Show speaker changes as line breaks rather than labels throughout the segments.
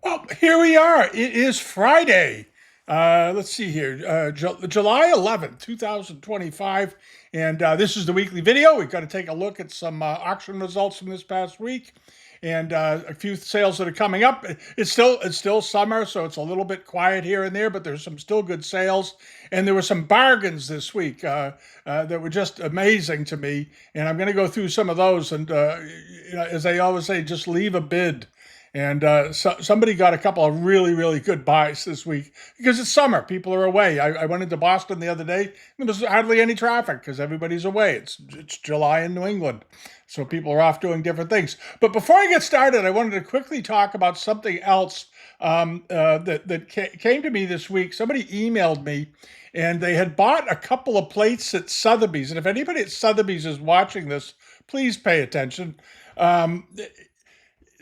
Well, here we are. It is Friday. Let's see here, July 11th, 2025. And this is the weekly video. We've got to take a look at some auction results from this past week and a few sales that are coming up. It's still summer, so it's a little bit quiet here and there, but there's some still good sales. And there were some bargains this week that were just amazing to me. And I'm going to go through some of those. And as I always say, just leave a bid. And somebody got a couple of really, really good buys this week because it's summer. People are away. I went into Boston the other day. There was hardly any traffic because everybody's away. It's July in New England. So people are off doing different things. But before I get started, I wanted to quickly talk about something else that came to me this week. Somebody emailed me and they had bought a couple of plates at Sotheby's. And if anybody at Sotheby's is watching this, please pay attention. Um,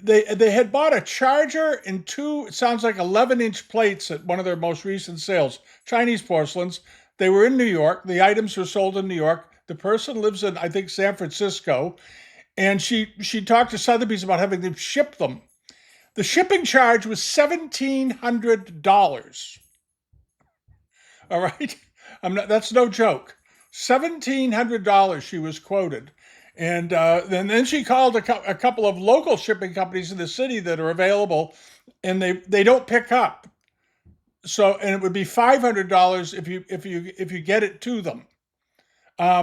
they had bought a charger and two, it sounds like 11-inch plates at one of their most recent sales, Chinese porcelains. They were in New York. The items were sold in New York. The person lives in, I think, San Francisco. And she talked to Sotheby's about having them ship them. The shipping charge was $1,700. All right? That's no joke. $1,700 she was quoted. And then she called a couple of local shipping companies in the city that are available, and they don't pick up. So, and it would be $500 if you get it to them.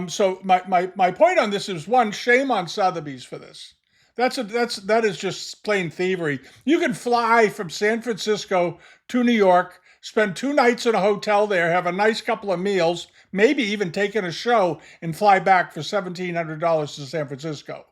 So my point on this is, one, shame on Sotheby's for this. That is just plain thievery. You can fly from San Francisco to New York, spend 2 nights in a hotel there, have a nice couple of meals, maybe even take in a show, and fly back for $1,700 to San Francisco.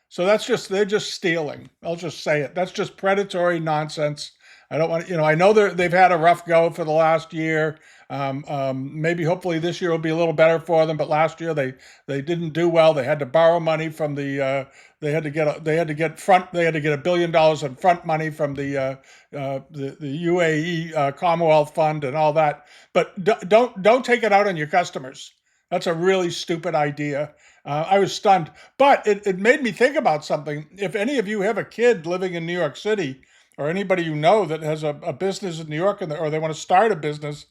So they're just stealing. I'll just say it. That's just predatory nonsense. I don't want, I know they've had a rough go for the last year. Maybe hopefully this year will be a little better for them. But last year they didn't do well. They had to borrow money from they had to get $1 billion in front money from the UAE Commonwealth Fund and all that. But don't take it out on your customers. That's a really stupid idea. I was stunned, but it made me think about something. If any of you have a kid living in New York City, or anybody you know that has a business in New York, or they want to start a business,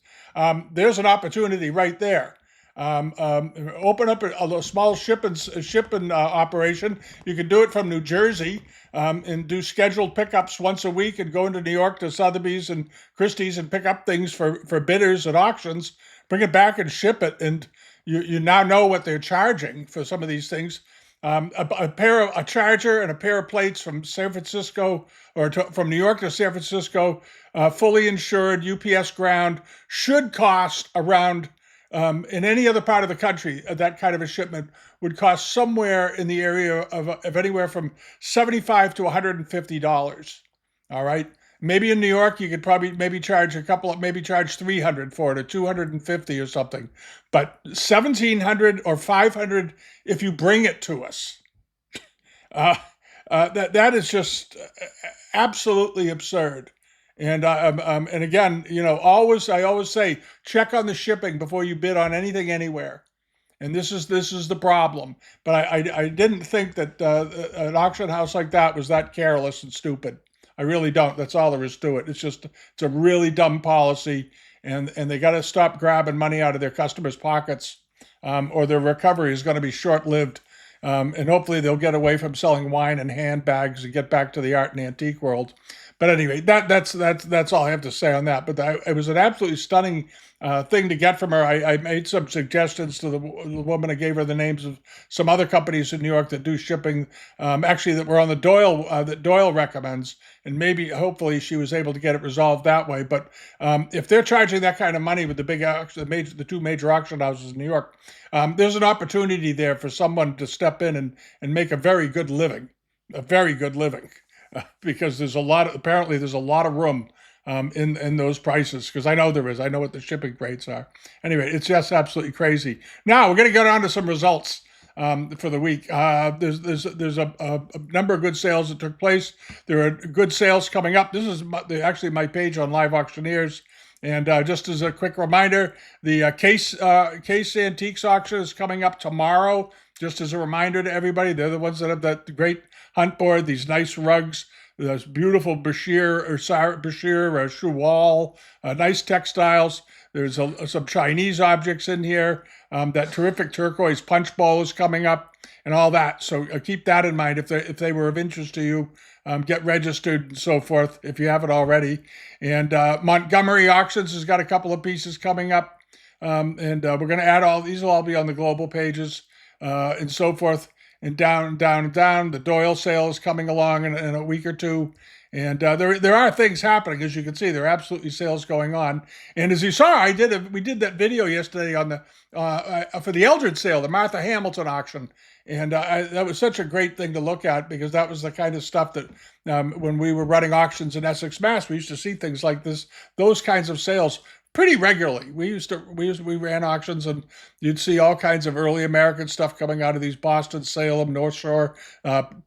there's an opportunity right there. Open up a small shipping operation. You can do it from New Jersey and do scheduled pickups once a week, and go into New York to Sotheby's and Christie's and pick up things for bidders at auctions. Bring it back and ship it, and you now know what they're charging for some of these things. A charger and a pair of plates from San Francisco from New York to San Francisco, fully insured, UPS ground, should cost around, in any other part of the country, that kind of a shipment would cost somewhere in the area of anywhere from $75 to $150. All right. Maybe in New York you could probably maybe charge $300 for it, or $250 or something, but $1,700 or $500 if you bring it to us. That is just absolutely absurd. And again, I always say, check on the shipping before you bid on anything anywhere. And this is the problem. But I didn't think that an auction house like that was that careless and stupid. I really don't. That's all there is to it. It's a really dumb policy, and they got to stop grabbing money out of their customers' pockets, or their recovery is going to be short-lived. And hopefully they'll get away from selling wine and handbags and get back to the art and antique world. But anyway, that's all I have to say on that. But it was an absolutely stunning thing to get from her. I made some suggestions to the woman. I gave her the names of some other companies in New York that do shipping, actually that were on the that Doyle recommends, and maybe hopefully she was able to get it resolved that way. But if they're charging that kind of money with the two major auction houses in New York, there's an opportunity there for someone to step in and make a very good living, because apparently there's a lot of room in those prices, because I know there is. I know what the shipping rates are. Anyway, it's just absolutely crazy. Now we're going to get on to some results for the week. There's a number of good sales that took place. There are good sales coming up. This is actually my page on Live Auctioneers. And just as a quick reminder, the Case Antiques auction is coming up tomorrow. Just as a reminder to everybody, they're the ones that have that great hunt board, these nice rugs. There's beautiful Bashir Shuwal, nice textiles. There's some Chinese objects in here. That terrific turquoise punch bowl is coming up, and all that. So keep that in mind if they were of interest to you. Get registered and so forth if you haven't already. And Montgomery Auctions has got a couple of pieces coming up, and we're going to add all these. Will all be on the global pages and so forth. And down, down, down. The Doyle sale is coming along in a week or two. And there are things happening, as you can see. There are absolutely sales going on. And as you saw, we did that video yesterday on the for the Eldred sale, the Martha Hamilton auction, and that was such a great thing to look at because that was the kind of stuff that when we were running auctions in Essex, Mass, we used to see things like this, those kinds of sales pretty regularly. We ran auctions, and you'd see all kinds of early American stuff coming out of these Boston, Salem, North Shore,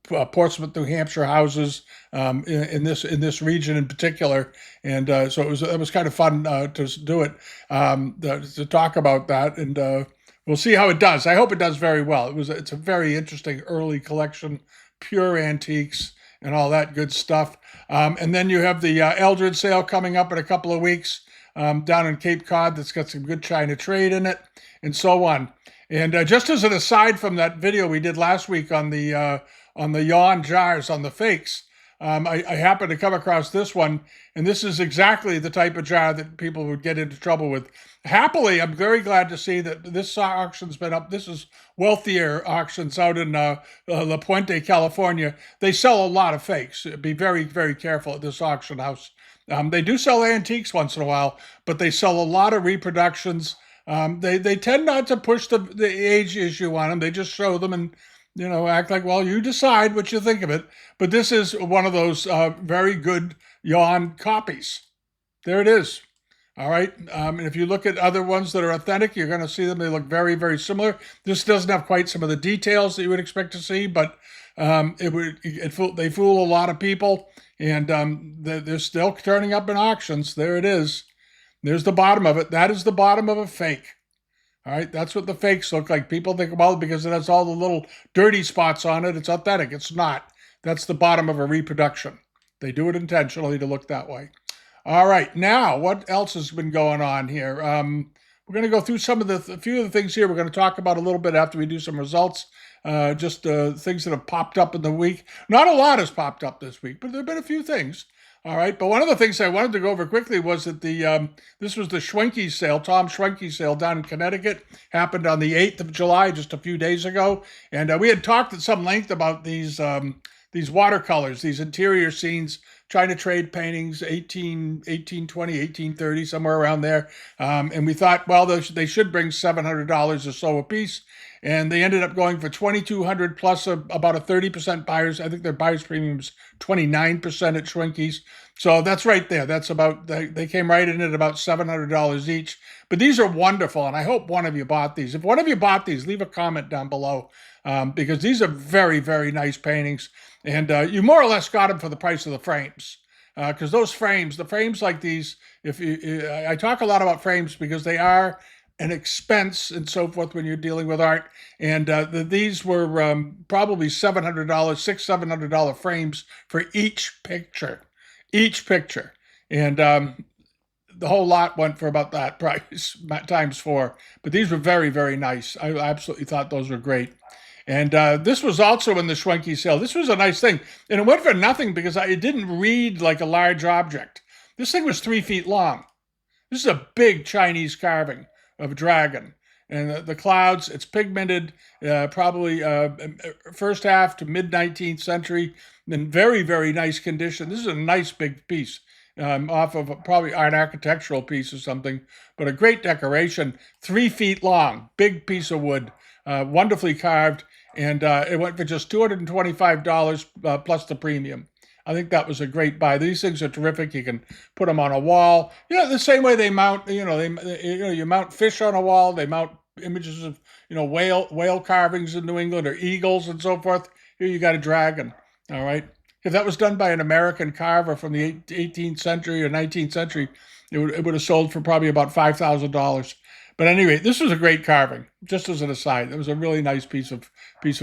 Portsmouth, New Hampshire houses in this region in particular. And so it was kind of fun to do it, to talk about that, and we'll see how it does. I hope it does very well. It's a very interesting early collection, pure antiques and all that good stuff. And then you have the Eldred sale coming up in a couple of weeks. Down in Cape Cod, that's got some good China trade in it, and so on. And just as an aside from that video we did last week on the yawn jars, on the fakes, I happened to come across this one, and this is exactly the type of jar that people would get into trouble with. Happily, I'm very glad to see that this auction's been up. This is Wealthier Auctions out in La Puente, California. They sell a lot of fakes. Be very, very careful at this auction house. They do sell antiques once in a while, but they sell a lot of reproductions. They tend not to push the age issue on them. They just show them and act like, well, you decide what you think of it. But this is one of those very good yawn copies. There it is. All right. And if you look at other ones that are authentic, you're going to see them. They look very, very similar. This doesn't have quite some of the details that you would expect to see, but they fool a lot of people. And they're still turning up in auctions. There it is. There's the bottom of it. That is the bottom of a fake. All right, that's what the fakes look like. People think, well, because it has all the little dirty spots on it, it's authentic. It's not. That's the bottom of a reproduction. They do it intentionally to look that way. All right, now what else has been going on here? We're going to go through a few of the things here. We're going to talk about a little bit after we do some results. Just things that have popped up in the week. Not a lot has popped up this week, but there have been a few things. All right, but one of the things I wanted to go over quickly was that this was the Schwenke sale, Tom Schwenke sale down in Connecticut, happened on the 8th of July, just a few days ago, and we had talked at some length about these watercolors, these interior scenes, China trade paintings, 1820, 1830, somewhere around there, and we thought, well, they should bring $700 or so a piece. And they ended up going for $2,200 plus about a 30% buyers. I think their buyers premium was 29% at Schwenke's. So that's right there. That's about, they came right in at about $700 each. But these are wonderful, and I hope one of you bought these. If one of you bought these, leave a comment down below, because these are very, very nice paintings. And you more or less got them for the price of the frames. Because the frames like these, I talk a lot about frames because they are an expense and so forth when you're dealing with art. And these were probably $700 frames for each picture. And the whole lot went for about that price, times 4. But these were very, very nice. I absolutely thought those were great. And this was also in the Schwenke sale. This was a nice thing. And it went for nothing because it didn't read like a large object. This thing was 3 feet long. This is a big Chinese carving of a dragon. And the clouds, it's pigmented, probably first half to mid-19th century, in very, very nice condition. This is a nice big piece, off of probably an architectural piece or something, but a great decoration, 3 feet long, big piece of wood, wonderfully carved, and it went for just $225 plus the premium. I think that was a great buy. These things are terrific. You can put them on a wall. The same way they mount. You mount fish on a wall. They mount images of whale carvings in New England or eagles and so forth. Here you got a dragon. All right. If that was done by an American carver from the 18th century or 19th century, it would have sold for probably about $5,000. But anyway, this was a great carving. Just as an aside, it was a really nice piece of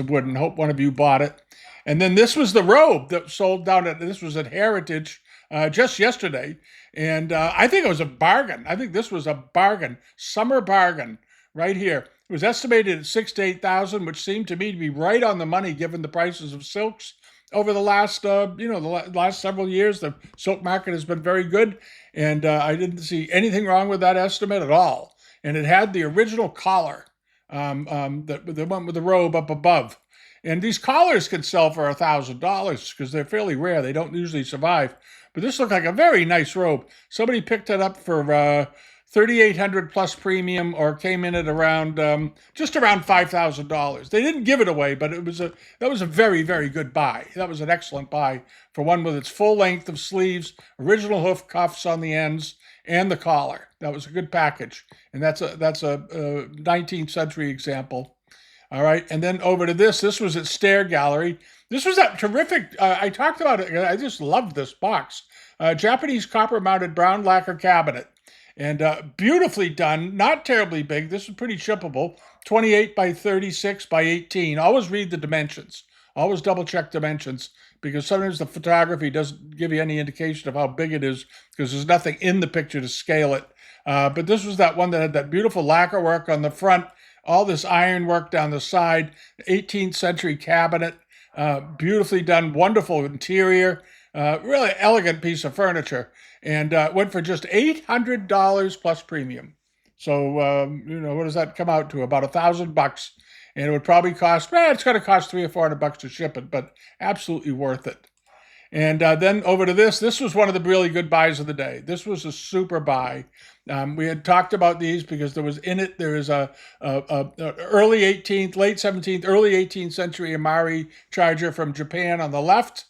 wood, and hope one of you bought it. And then this was the robe that sold down at this was at Heritage just yesterday, and I think it was a bargain. I think this was a bargain, summer bargain, right here. It was estimated at 6 to 8 thousand, which seemed to me to be right on the money given the prices of silks over the last the last several years. The silk market has been very good, and I didn't see anything wrong with that estimate at all. And it had the original collar that went with the robe up above. And these collars can sell for $1,000 because they're fairly rare. They don't usually survive. But this looked like a very nice robe. Somebody picked it up for 3,800 plus premium, or came in at around just around $5,000. They didn't give it away, but that was a very, very good buy. That was an excellent buy for one with its full length of sleeves, original hoof cuffs on the ends, and the collar. That was a good package, and that's a 19th century example. All right, and then over to this. This was at Stair Gallery. This was that terrific. I talked about it. I just loved this box. Japanese copper-mounted brown lacquer cabinet, and beautifully done. Not terribly big. This is pretty shippable. 28 by 36 by 18. Always read the dimensions. Always double check dimensions, because sometimes the photography doesn't give you any indication of how big it is because there's nothing in the picture to scale it. But this was that one that had that beautiful lacquer work on the front, all this ironwork down the side, 18th century cabinet, beautifully done, wonderful interior, really elegant piece of furniture, and went for just $800 plus premium. So, what does that come out to? About $1,000. And it would probably cost, it's going to cost $300 or $400 to ship it, but absolutely worth it. And then over to this. This was one of the really good buys of the day. This was a super buy. We had talked about these because there is a early 18th, late 17th, early 18th century Amari charger from Japan on the left.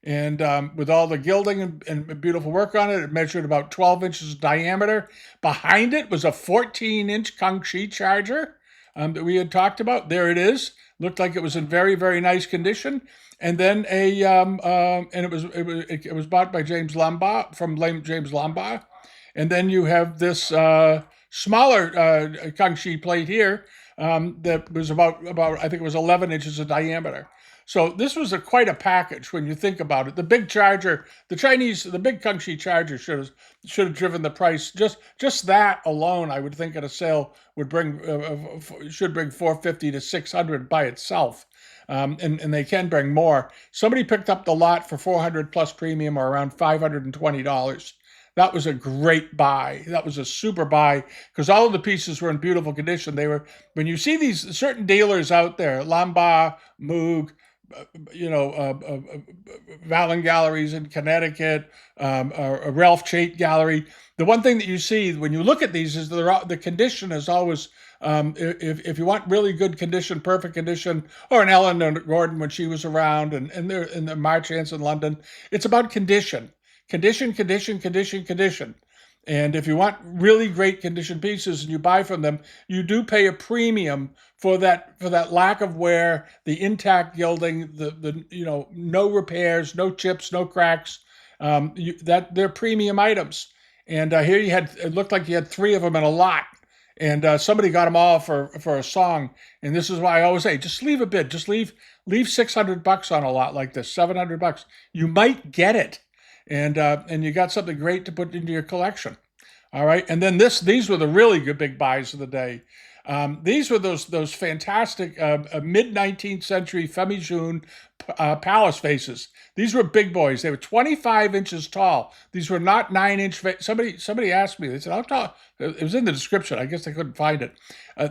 And with all the gilding and beautiful work on it, it measured about 12 inches diameter. Behind it was a 14-inch Kangxi charger that we had talked about. There it is. Looked like it was in very, very nice condition. And then it was bought by James Lambaugh from James Lambaugh. And then you have this smaller Kangxi plate here that was about I think it was 11 inches of diameter. So this was quite a package when you think about it. The big charger, the big Kangxi charger should have driven the price. Just that alone, I would think at a sale should bring $450 to $600 by itself. And they can bring more. Somebody picked up the lot for $400 plus premium, or around $520. That was a great buy. That was a super buy because all of the pieces were in beautiful condition. When you see these certain dealers out there, Lambaugh, Moog, Vallon Galleries in Connecticut, Ralph Chait Gallery. The one thing that you see when you look at these is the condition is always, if you want really good condition, perfect condition, or an Eleanor Gordon when she was around, and the Marchands in London, it's about condition. Condition. And if you want really great condition pieces and you buy from them, you do pay a premium for that lack of wear, the intact gilding, the no repairs, no chips, no cracks. They're premium items. And here it looked like you had 3 of them in a lot. And somebody got them all for a song. And this is why I always say, just leave a bid. Just leave $600 on a lot like this, $700. You might get it. And you got something great to put into your collection. All right. And then these were the really good big buys of the day. These were those fantastic mid-19th century Femi-June palace vases. These were big boys. They were 25 inches tall. These were not 9-inch. Somebody asked me. They said, "How tall?" It was in the description. I guess they couldn't find it.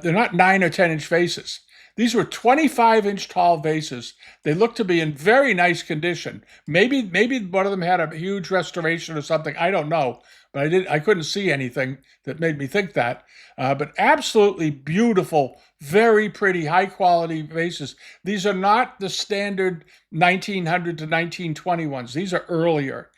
They're not 9 or 10-inch vases. These were 25-inch tall vases. They looked to be in very nice condition. Maybe one of them had a huge restoration or something. I don't know, but I couldn't see anything that made me think that. But absolutely beautiful, very pretty, high-quality vases. These are not the standard 1900 to 1920 ones. These are earlier.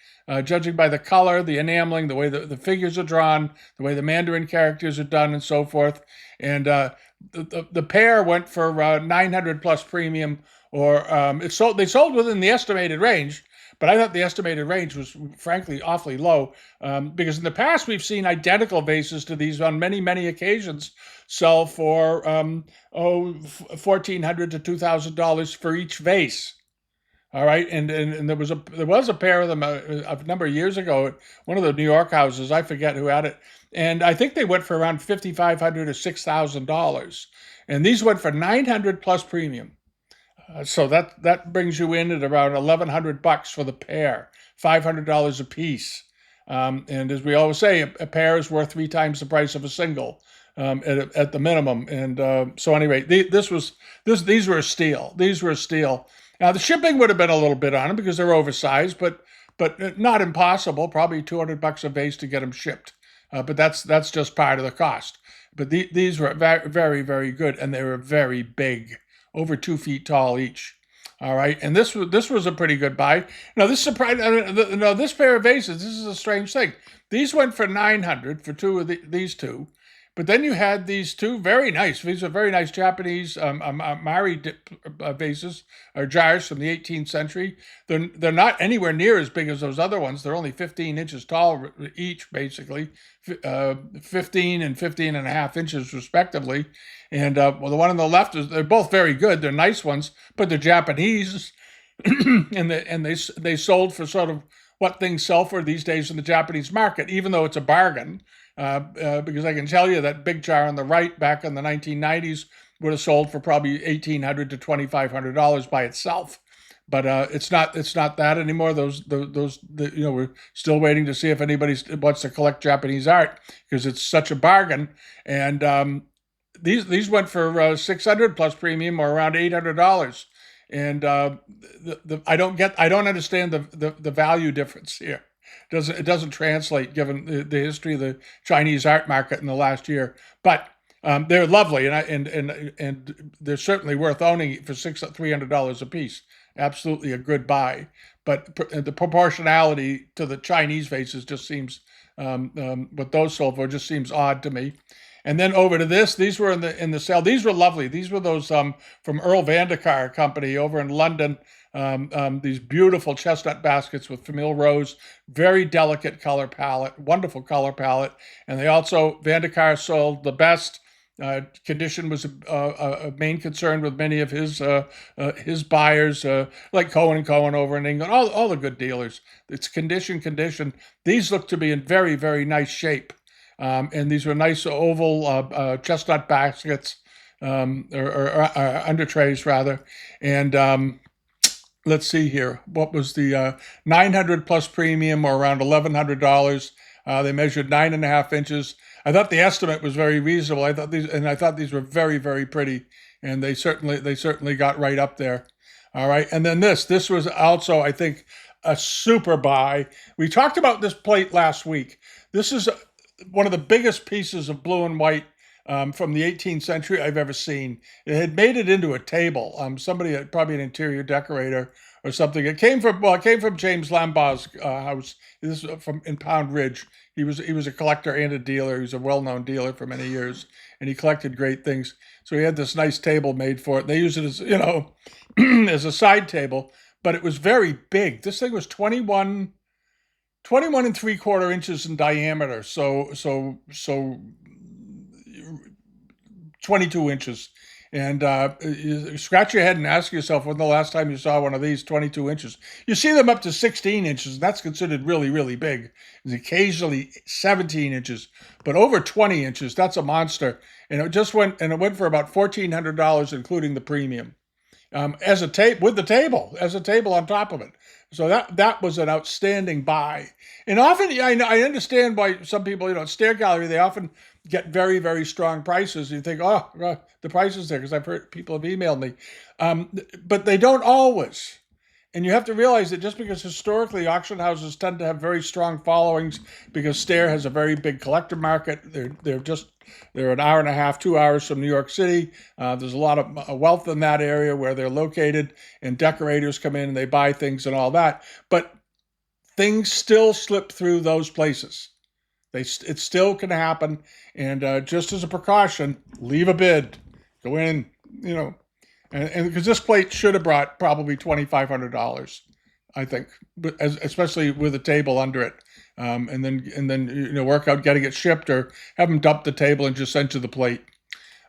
Judging by the color, the enameling, the way the figures are drawn, the way the Mandarin characters are done, and so forth. And the pair went for $900 plus premium, or they sold within the estimated range, but I thought the estimated range was frankly awfully low, because in the past we've seen identical vases to these on many, many occasions sell for $1,400 to $2,000 for each vase. All right, and there was a pair of them a number of years ago at one of the New York houses. I forget who had it, and I think they went for around $5,500 or $6,000, and these went for 900 plus premium. So that brings you in at around $1,100 for the pair, $500 a piece. And as we always say, a pair is worth three times the price of a single, at the minimum. And so anyway, these were a steal. These were a steal. Now the shipping would have been a little bit on them because they're oversized, but not impossible. Probably $200 a vase to get them shipped. But that's just part of the cost. But these were very, very, very good, and they were very big, over 2 feet tall each. All right, and this was a pretty good buy. Now this surprised. No, this pair of vases. This is a strange thing. These went for 900 for these two, but then you had these two very nice. These are very nice Japanese Mari vases or jars from the 18th century. They're not anywhere near as big as those other ones. They're only 15 inches tall each, basically, 15 and 15 and a half inches respectively. And well, the one on the left they're both very good. They're nice ones, but they're Japanese, and they sold for sort of what things sell for these days in the Japanese market, even though it's a bargain. Because I can tell you that big jar on the right back in the 1990s would have sold for probably $1,800 to $2,500 by itself. But it's not that anymore. We're still waiting to see if anybody wants to collect Japanese art because it's such a bargain. And these went for 600 plus premium, or around $800. And I don't understand the value difference here. It doesn't translate given the history of the Chinese art market in the last year. But they're lovely, and they're certainly worth owning for $300 a piece. Absolutely a good buy. But the proportionality to the Chinese vases just seems, what those sold for just seems odd to me. And then over to this, these were in the sale. These were lovely. These were those from Earl Vandekar Company over in London. These beautiful chestnut baskets with famille rose, very delicate color palette, wonderful color palette. And they also, Vandekar sold the best. Condition was a main concern with many of his buyers, like Cohen and Cohen over in England, all the good dealers. It's condition. These look to be in very, very nice shape. And these were nice oval chestnut baskets, or under trays rather. And let's see here. What was the 900 plus premium, or around $1,100? They measured 9.5 inches. I thought the estimate was very reasonable. I thought these were very, very pretty, and they certainly got right up there. All right, and then this was also, I think, a super buy. We talked about this plate last week. This is one of the biggest pieces of blue and white from the 18th century I've ever seen. It had made it into a table. Somebody, probably an interior decorator or something. It came from James Lambaugh's house. This is in Pound Ridge. He was a collector and a dealer. He was a well-known dealer for many years, and he collected great things. So he had this nice table made for it. They used it as as a side table, but it was very big. This thing was 21 and 3/4 inches in diameter. So 22 inches. And you scratch your head and ask yourself when the last time you saw one of these 22 inches. You see them up to 16 inches, and that's considered really, really big. It's occasionally 17 inches, but over 20 inches, that's a monster. And it went for about $1,400, including the premium, as a with the table, as a table on top of it. So that was an outstanding buy. And often, I understand why some people, Stair Gallery, they often get very, very strong prices. You think, the price is there, because I've heard people have emailed me. But they don't always. And you have to realize that just because historically auction houses tend to have very strong followings, because Stair has a very big collector market. They're an hour and a half, 2 hours from New York City. There's a lot of wealth in that area where they're located, and decorators come in and they buy things and all that. But things still slip through those places. It still can happen. And just as a precaution, leave a bid. Go in, and because this plate should have brought probably $2,500. I think, especially with a table under it. And then work out getting it shipped or have them dump the table and just send to the plate.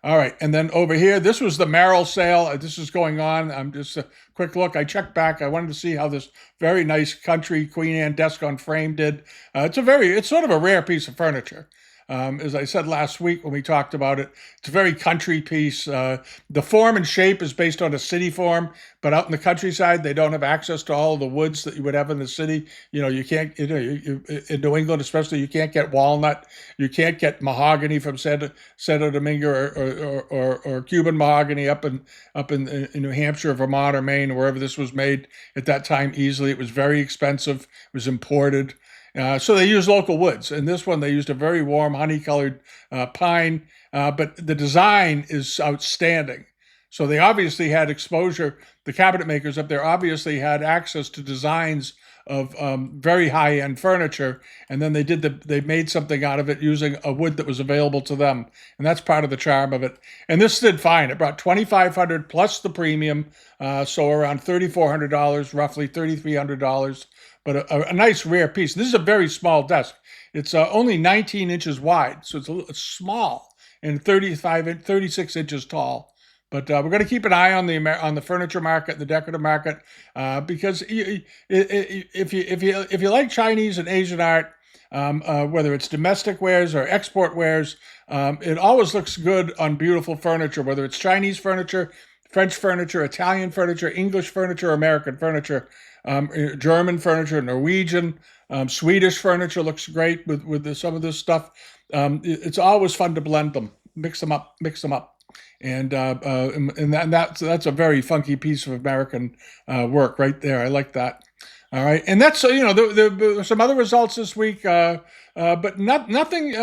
All right, and then over here, this was the Merrill sale. This is going on. I'm just a quick look. I checked back. I wanted to see how this very nice country Queen Anne desk on frame did. It's sort of a rare piece of furniture. As I said last week when we talked about it, it's a very country piece. The form and shape is based on a city form, but out in the countryside, they don't have access to all of the woods that you would have in the city. You can't, in New England especially, you can't get walnut, you can't get mahogany from Santo Domingo or Cuban mahogany up in New Hampshire, Vermont, or Maine, or wherever this was made at that time easily. It was very expensive. It was imported. So they used local woods. In this one, they used a very warm honey-colored pine, but the design is outstanding. So they obviously had exposure. The cabinet makers up there obviously had access to designs of very high-end furniture, and then they made something out of it using a wood that was available to them, and that's part of the charm of it. And this did fine. It brought $2,500 plus the premium, so around $3,400, roughly $3,300. But a nice rare piece. This is a very small desk. It's only 19 inches wide, so it's small, and 36 inches tall. But we're going to keep an eye on the furniture market, the decorative market, because if you like Chinese and Asian art, whether it's domestic wares or export wares, it always looks good on beautiful furniture, whether it's Chinese furniture, French furniture, Italian furniture, English furniture, American furniture. German furniture, Norwegian, Swedish furniture looks great with some of this stuff. It's always fun to blend them, mix them up, and that's a very funky piece of American work right there. I like that. All right, and that's there were some other results this week, but nothing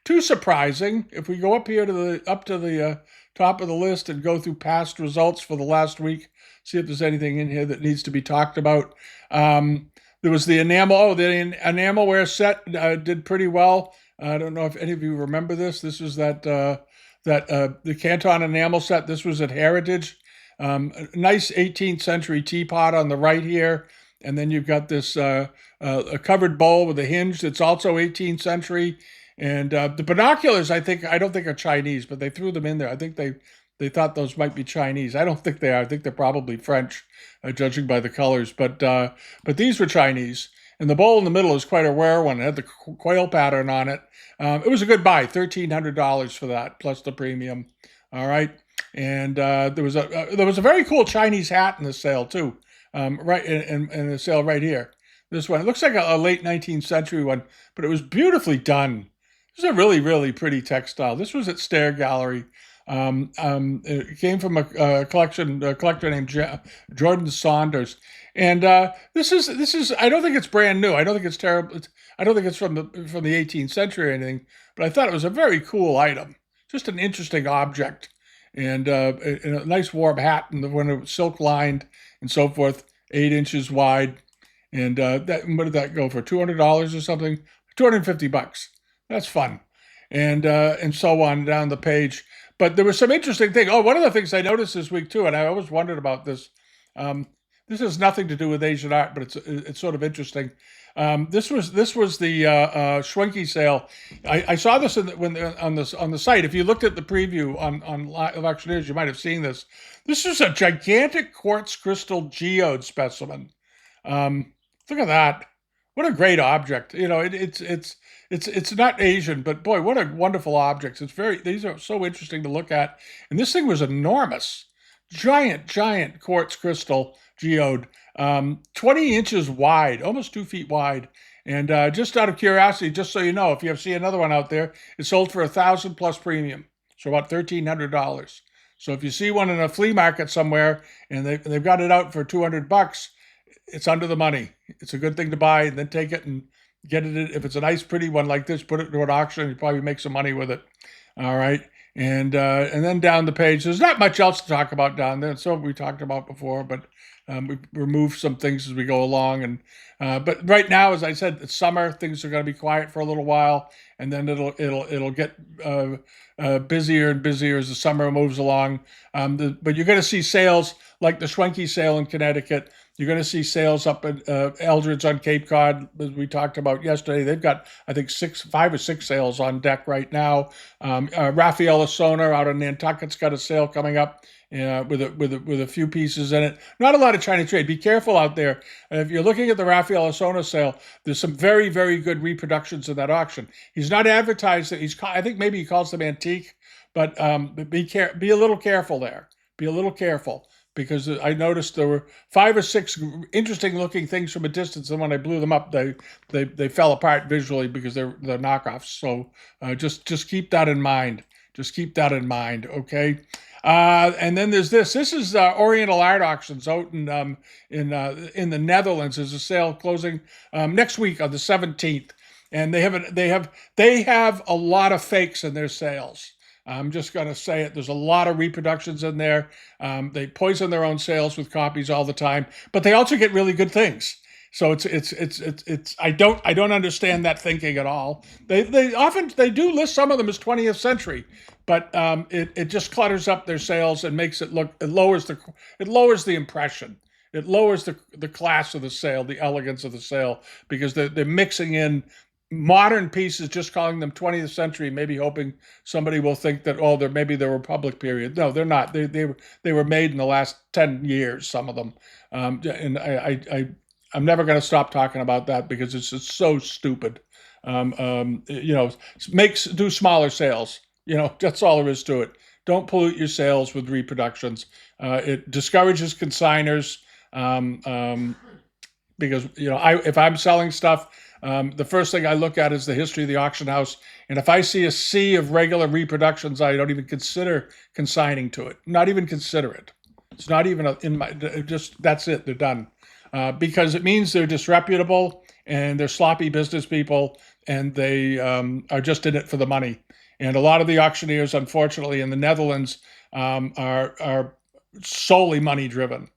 too surprising. If we go up here to the top of the list and go through past results for the last week, see if there's anything in here that needs to be talked about. There was the enamel. Oh, the enamelware set did pretty well. I don't know if any of you remember this. This was the Canton enamel set. This was at Heritage. A nice 18th century teapot on the right here. And then you've got this a covered bowl with a hinge that's also 18th century. And the binoculars, I don't think are Chinese, but they threw them in there. I think they thought those might be Chinese. I don't think they are. I think they're probably French, judging by the colors. But these were Chinese. And the bowl in the middle is quite a rare one. It had the quail pattern on it. It was a good buy, $1,300 for that, plus the premium. All right. And there was a very cool Chinese hat in the sale too, right in the sale right here. This one, it looks like a late 19th century one, but it was beautifully done. This is a really, really pretty textile. This was at Stair Gallery. It came from a collector named Jordan Saunders, and this is. I don't think it's brand new. I don't think it's terrible. I don't think it's from the 18th century or anything. But I thought it was a very cool item, just an interesting object, and a nice warm hat, and when it was silk lined and so forth, 8 inches wide, and what did that go for? $200 or something? $250. That's fun, and so on down the page. But there was some interesting thing. Oh, one of the things I noticed this week too, and I always wondered about this. This has nothing to do with Asian art, but it's sort of interesting. This was the Schwenke sale. I saw this on the site. If you looked at the preview on Electioneers, you might have seen this. This is a gigantic quartz crystal geode specimen. Look at that. What a great object. It's not Asian, but boy, what a wonderful object. These are so interesting to look at. And this thing was enormous. Giant quartz crystal geode. 20 inches wide, almost 2 feet wide. And just out of curiosity, just so you know, if you see another one out there, it's sold for $1,000 plus premium. So about $1,300. So if you see one in a flea market somewhere and they've got it out for $200, it's under the money. It's a good thing to buy, and then take it and get it. If it's a nice, pretty one like this, put it to an auction. You probably make some money with it. All right, and then down the page, there's not much else to talk about down there. So we talked about before, but we removed some things as we go along. And but right now, as I said, it's summer. Things are going to be quiet for a little while, and then it'll get busier and busier as the summer moves along. But you're going to see sales like the Schwenke sale in Connecticut. You're going to see sales up at Eldred's on Cape Cod, as we talked about yesterday. They've got, I think, 5 or 6 sales on deck right now. Raffaella Sonar out of Nantucket's got a sale coming up with a few pieces in it. Not a lot of China trade. Be careful out there. If you're looking at the Raffaella Sonar sale, there's some very, very good reproductions in that auction. He's not advertised that I think maybe he calls them antique, but be a little careful there. Be a little careful, because I noticed there were 5 or 6 interesting looking things from a distance, and when I blew them up, they fell apart visually because they're knockoffs. So just keep that in mind. Just keep that in mind, okay? And then there's this. This is Oriental Art Auctions out in the Netherlands. There's a sale closing next week on the 17th, and they have a lot of fakes in their sales. I'm just going to say it. There's a lot of reproductions in there. They poison their own sales with copies all the time, but they also get really good things. So it's I don't understand that thinking at all. They often do list some of them as 20th century, but it just clutters up their sales and makes it look. It lowers the impression. It lowers the class of the sale, the elegance of the sale, because they're mixing in modern pieces, just calling them 20th century, maybe hoping somebody will think that, oh, they're maybe the Republic period. No, they're not. They were made in the last 10 years, some of them. And I'm never going to stop talking about that because it's just so stupid. Do smaller sales. That's all there is to it. Don't pollute your sales with reproductions. It discourages consigners, because if I'm selling stuff, the first thing I look at is the history of the auction house, and if I see a sea of regular reproductions, I don't even consider consigning to it. Not even consider it. It's not even that's it. They're done, because it means they're disreputable and they're sloppy business people, and they are just in it for the money. And a lot of the auctioneers, unfortunately, in the Netherlands, are solely money driven.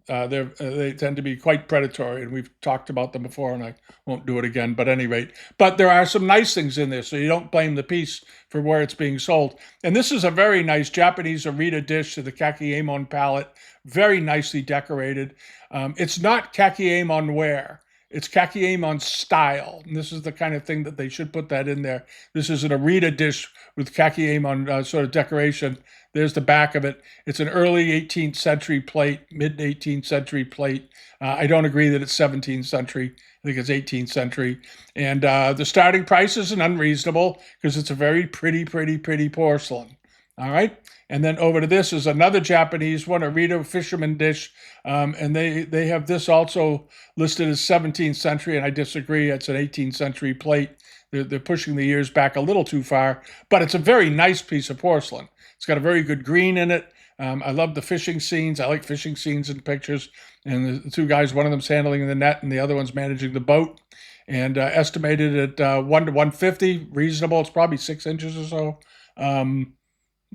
They tend to be quite predatory, and we've talked about them before, and I won't do it again. But at any rate, there are some nice things in there, so you don't blame the piece for where it's being sold. And this is a very nice Japanese Arita dish to the Kakiemon palette, very nicely decorated. It's not Kakiemon ware. It's Kakiemon style. And this is the kind of thing that they should put that in there. This is an Arita dish with Kakiemon sort of decoration. There's the back of it. It's an early 18th century plate, mid 18th century plate. I don't agree that it's 17th century. I think it's 18th century. And the starting price isn't unreasonable because it's a very pretty, pretty, pretty porcelain. All right. And then over to this is another Japanese one, Arita fisherman dish. And they have this also listed as 17th century, and I disagree. It's an 18th century plate. They're pushing the years back a little too far, but it's a very nice piece of porcelain. It's got a very good green in it. I love the fishing scenes. I like fishing scenes in pictures. And the two guys, one of them's handling the net and the other one's managing the boat. And estimated at 1 to 150, reasonable. It's probably 6 inches or so.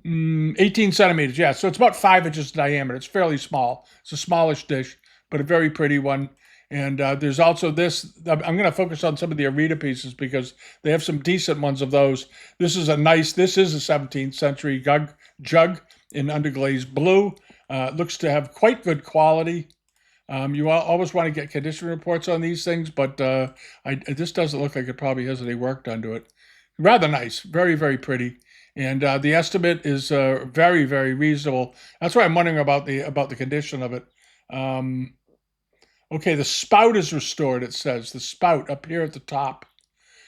18 centimeters, yeah. So it's about 5 inches diameter. It's fairly small. It's a smallish dish, but a very pretty one. And there's also this. I'm going to focus on some of the Arita pieces because they have some decent ones of those. This is a 17th century jug in underglazed blue. Looks to have quite good quality. You always want to get condition reports on these things, but this doesn't look like it probably has any work done to it. Rather nice, very, very pretty. And the estimate is very, very reasonable. That's why I'm wondering about the condition of it. Okay, the spout is restored, it says. The spout up here at the top.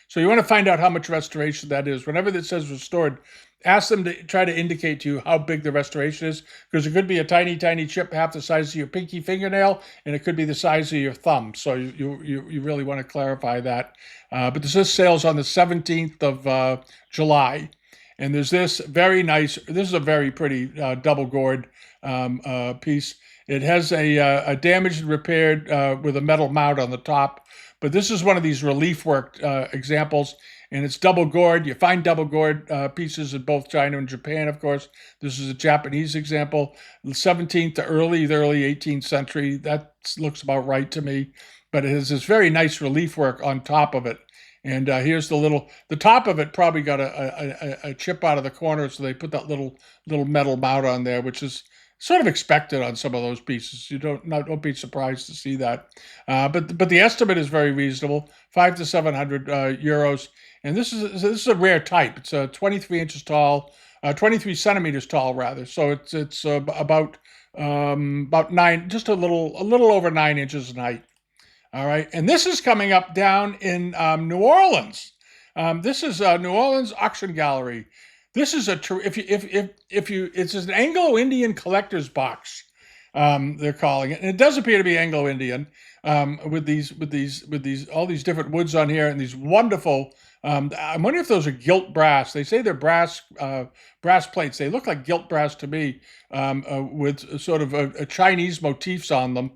So you want to find out how much restoration that is. Whenever it says restored, ask them to try to indicate to you how big the restoration is, because it could be a tiny, tiny chip half the size of your pinky fingernail, and it could be the size of your thumb. So you really want to clarify that. But this is sales on the 17th of July. And there's this is a very pretty double gourd piece. It has a damaged and repaired with a metal mount on the top. But this is one of these relief work examples, and it's double gourd. You find double gourd pieces in both China and Japan, of course. This is a Japanese example, the 17th to the early 18th century. That looks about right to me. But it has this very nice relief work on top of it. And here's the top of it probably got a chip out of the corner, so they put that little metal mount on there, which is sort of expected on some of those pieces. You don't be surprised to see that. But the estimate is very reasonable, 5 to 700 euros. And this is a rare type. It's 23 inches tall, 23 centimeters tall rather. So it's about nine, just a little over 9 inches in height. All right, and this is coming up down in New Orleans. This is New Orleans Auction Gallery. This is if you it's an Anglo-Indian collector's box. They're calling it, and it does appear to be Anglo-Indian with these all these different woods on here and these wonderful. I wonder if those are gilt brass. They say they're brass plates. They look like gilt brass to me, with sort of a Chinese motifs on them,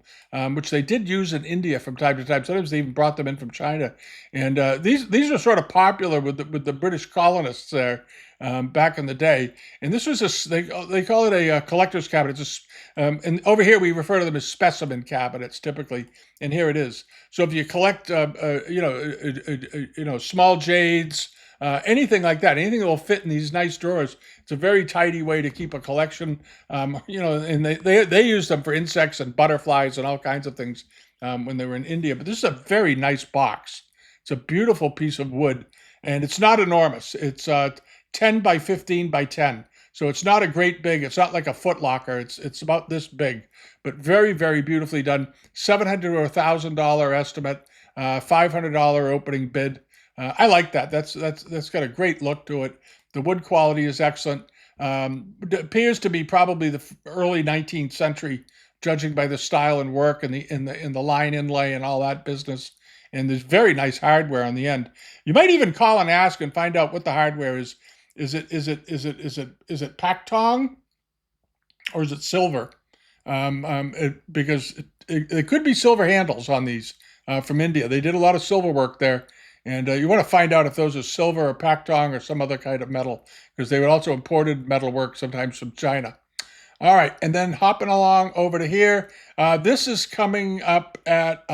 which they did use in India from time to time. Sometimes they even brought them in from China, and these are sort of popular with the British colonists there. Back in the day, and this was they call it a collector's cabinet. And over here we refer to them as specimen cabinets typically, and here it is. So if you collect, small jades, anything like that, anything that will fit in these nice drawers, it's a very tidy way to keep a collection. And they use them for insects and butterflies and all kinds of things when they were in India. But this is a very nice box. It's a beautiful piece of wood, and it's not enormous. It's 10 by 15 by 10. So it's not a great big, it's not like a Foot Locker. It's about this big, but very, very beautifully done. $700 or $1,000 estimate, $500 opening bid. I like that. That's got a great look to it. The wood quality is excellent. It appears to be probably the early 19th century, judging by the style and work and the line inlay and all that business. And there's very nice hardware on the end. You might even call and ask and find out what the hardware is. Is it Pactong or is it silver? Because it could be silver handles on these from India. They did a lot of silver work there, and you want to find out if those are silver or Pactong or some other kind of metal, because they would also imported metal work sometimes from China. All right, and then hopping along over to here, this is coming up at.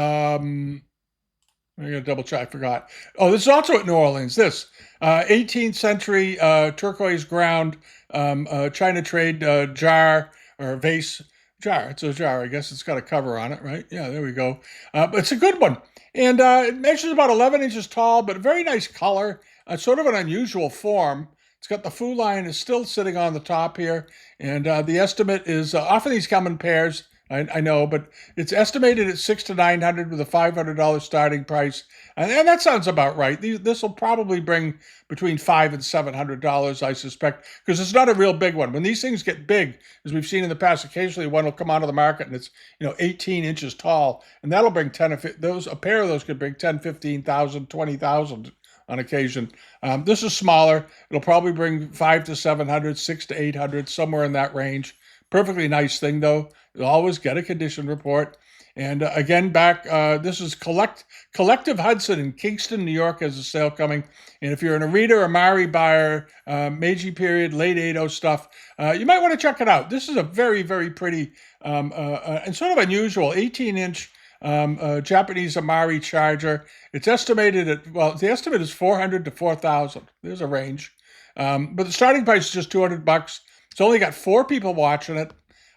I'm going to double check. I forgot. Oh, this is also at New Orleans. This 18th century turquoise ground China trade jar or vase jar. It's a jar. I guess it's got a cover on it, right? Yeah, there we go. But it's a good one. And it measures about 11 inches tall, but very nice color. Sort of an unusual form. It's got the Fu line is still sitting on the top here. And the estimate is often these come in pairs. I know, but it's estimated at $600 to $900 with a $500 starting price, and that sounds about right. This will probably bring between $500 and $700, I suspect, because it's not a real big one. When these things get big, as we've seen in the past, occasionally one will come onto the market and it's 18 inches tall, and that'll bring 10 or 15, those a pair of those could bring 10, 15,000, 20,000 on occasion. This is smaller. It'll probably bring 5 to 700, 6 to 800, somewhere in that range. Perfectly nice thing though. You'll always get a condition report. And again, this is Collective Hudson in Kingston, New York, has a sale coming. And if you're an Arita or Mari buyer, Meiji period, late Edo stuff, you might want to check it out. This is a very, very pretty and sort of unusual 18-inch Japanese Amari charger. It's estimated the estimate is 400 to 4,000. There's a range. But the starting price is just $200. It's only got 4 people watching it.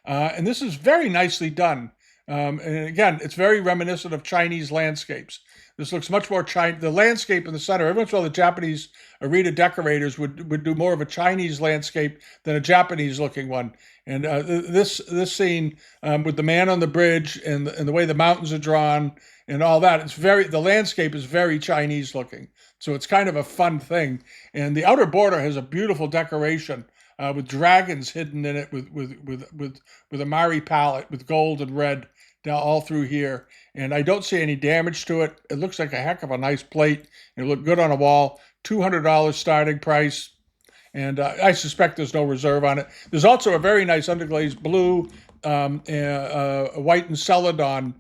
And this is very nicely done. And again, it's very reminiscent of Chinese landscapes. This looks much more Chinese. The landscape in the center, every once in a while the Japanese Arita decorators would do more of a Chinese landscape than a Japanese looking one. And this scene with the man on the bridge and the way the mountains are drawn and all that, the landscape is very Chinese looking. So it's kind of a fun thing. And the outer border has a beautiful decoration. With dragons hidden in it, with a Mari palette with gold and red down all through here, and I don't see any damage to it. It looks like a heck of a nice plate. It looked good on a wall. $200 starting price, and I suspect there's no reserve on it. There's also a very nice underglazed blue, white and celadon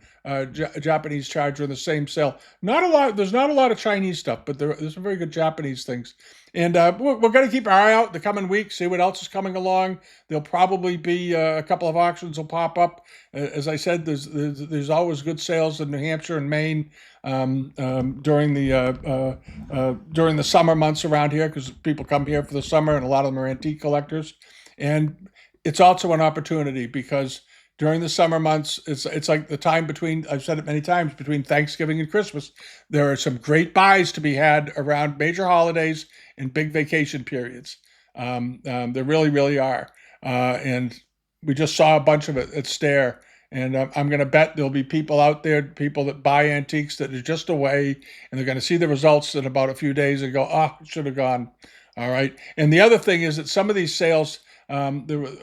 Japanese charger in the same sale. Not a lot. There's not a lot of Chinese stuff, but there's some very good Japanese things. And we're going to keep our eye out the coming week, see what else is coming along. There'll probably be a couple of auctions will pop up. As I said, there's always good sales in New Hampshire and Maine during the summer months around here, because people come here for the summer, and a lot of them are antique collectors. And it's also an opportunity because during the summer months, it's like the time between, I've said it many times, between Thanksgiving and Christmas. There are some great buys to be had around major holidays and big vacation periods. There really, really are. And we just saw a bunch of it at Stair. And I'm going to bet there'll be people out there, people that buy antiques that are just away, and they're going to see the results in about a few days and go, oh, should have gone. All right. And the other thing is that some of these sales, the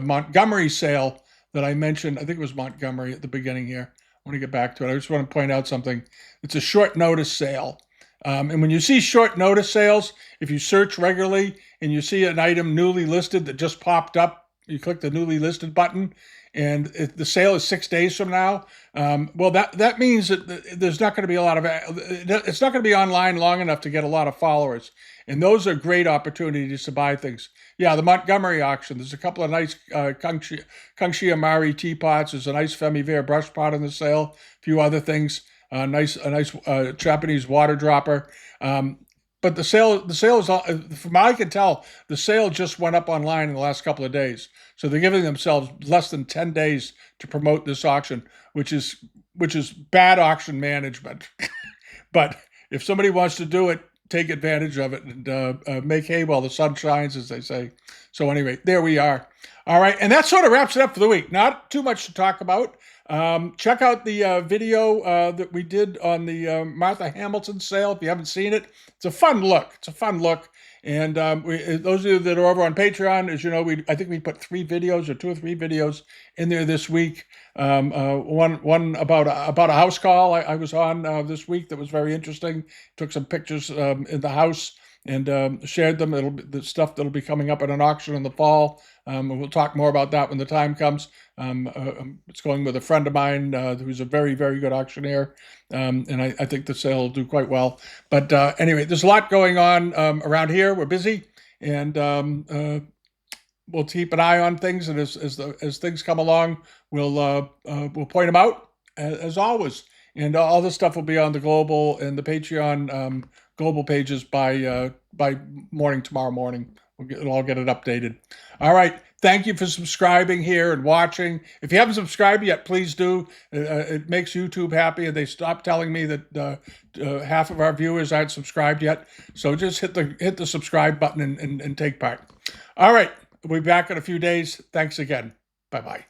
Montgomery sale that I mentioned, I think it was Montgomery at the beginning here. I want to get back to it. I just want to point out something. It's a short notice sale. And when you see short notice sales, if you search regularly and you see an item newly listed that just popped up, you click the newly listed button, and the sale is 6 days from now. Well, that means that there's not going to be a lot of, it's not going to be online long enough to get a lot of followers. And those are great opportunities to buy things. Yeah, the Montgomery auction. There's a couple of nice Kangxi Amari teapots. There's a nice Femi-Vere brush pot on the sale. A few other things. A nice Japanese water dropper. But the sale is, from what I can tell, the sale just went up online in the last couple of days. So they're giving themselves less than 10 days to promote this auction, which is bad auction management. But if somebody wants to do it, take advantage of it and make hay while the sun shines, as they say. So anyway, there we are. All right, and that sort of wraps it up for the week. Not too much to talk about. Check out the video that we did on the Martha Hamilton sale. If you haven't seen it, it's a fun look. It's a fun look. And those of you that are over on Patreon, as you know, I think we put 3 videos or 2 or 3 videos in there this week. One about a house call I was on this week that was very interesting. Took some pictures in the house and shared them. It'll be the stuff that'll be coming up at an auction in the fall. And we'll talk more about that when the time comes. It's going with a friend of mine who's a very, very good auctioneer. And I think the sale will do quite well. But anyway, there's a lot going on around here. We're busy, and we'll keep an eye on things. And as things come along, we'll point them out as always. And all this stuff will be on the global and the Patreon global pages by morning tomorrow morning. I'll get it updated. All right. Thank you for subscribing here and watching. If you haven't subscribed yet, please do. It makes YouTube happy, and they stopped telling me that half of our viewers aren't subscribed yet. So just hit the subscribe button and take part. All right. We'll be back in a few days. Thanks again. Bye-bye.